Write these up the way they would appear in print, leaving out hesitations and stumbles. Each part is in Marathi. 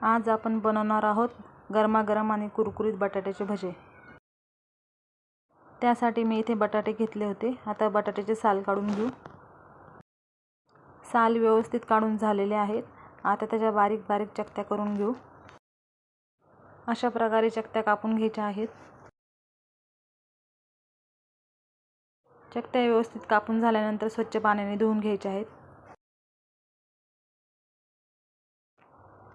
आज आपण बनवणार आहोत गरमागरम आणि कुरकुरीत बटाट्याचे भजे। त्यासाठी मी इथे बटाटे घेतले होते। आता बटाट्याचे साल काढून घेऊ। साल व्यवस्थित काढून झालेले आहेत। आता त्याच्या बारीक बारीक चकत्या करून घेऊ। अशा प्रकारे चकत्या कापून घ्यायच्या आहेत। चकत्या व्यवस्थित कापून झाल्यानंतर स्वच्छ पाण्याने धुवून घ्यायच्या आहेत।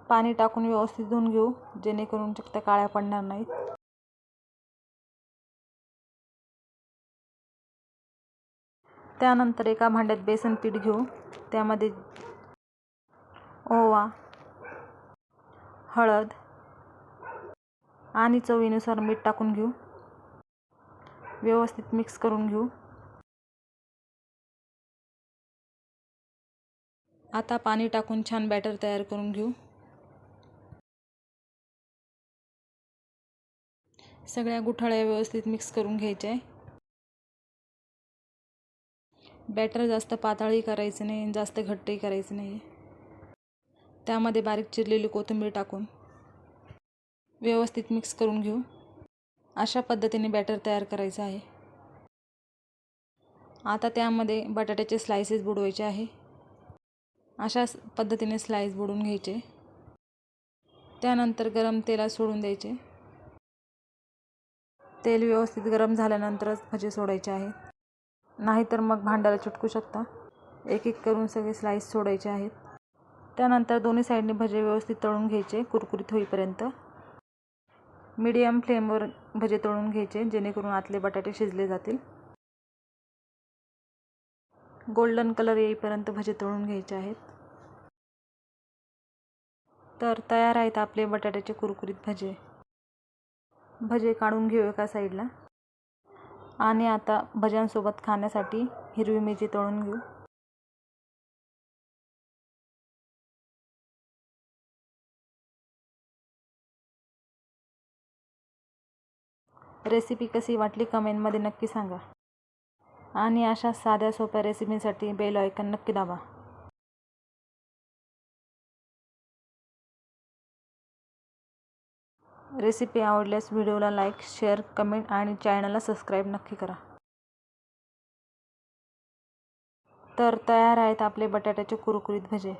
पाणी टाकून व्यवस्थित धुवून घेऊ, जेणेकरून चकत्या काळ्या पडणार नाहीत। त्यानंतर एका भांड्यात बेसन पीठ घेऊ। त्यामध्ये ओवा, हळद आणि चवीनुसार मीठ टाकून घेऊ। व्यवस्थित मिक्स करून घेऊ। आता पाणी टाकून छान बॅटर तयार करून घेऊ। सगळ्या गुठळ्या व्यवस्थित मिक्स करून घ्यायच्या आहे। बॅटर जास्त पातळही करायचे नाही, जास्त घट्टही करायचे नाही। त्यामध्ये बारीक चिरलेली कोथिंबीर टाकून व्यवस्थित मिक्स करून घेऊ। अशा पद्धतीने बॅटर तयार करायचं आहे। आता त्यामध्ये बटाट्याचे स्लाइसेस बुडवायचे आहे। अशा पद्धतीने स्लाइस बुडवून घ्यायचे। त्यानंतर गरम तेलात सोडून द्यायचे। तेल व्यवस्थित गरम झाल्यानंतरच भजे सोडायचे आहेत, नाहीतर मग भांड्याला चिटकू शकता। एक एक करून सगळे स्लाइस सोडायचे आहेत। त्यानंतर दोन्ही साइडने भजे व्यवस्थित तळून घ्यायचे, कुरकुरीत होईपर्यंत। मीडियम फ्लेमवर भजे तळून घ्यायचे, जेणेकरून आतले बटाटे शिजले जातील। गोल्डन कलर येईपर्यंत भजे तळून घ्यायचे आहेत। तर तयार आहेत आपले बटाट्याचे कुरकुरीत भजे। भजे काढून घेऊ एका साईडला। आणि आता भज्यांसोबत खाण्यासाठी हिरवी मिरची तळून घेऊ। रेसिपी कशी वाटली कमेंटमध्ये नक्की सांगा। आणि अशा साध्या सोप्या रेसिपीसाठी बेल आयकॉन नक्की दाबा। रेसिपी आवडल्यास व्हिडिओला लाईक, शेअर, कमेंट आणि चॅनलला सबस्क्राईब नक्की करा। तर तयार आहेत आपले बटाट्याचे कुरकुरीत भजे।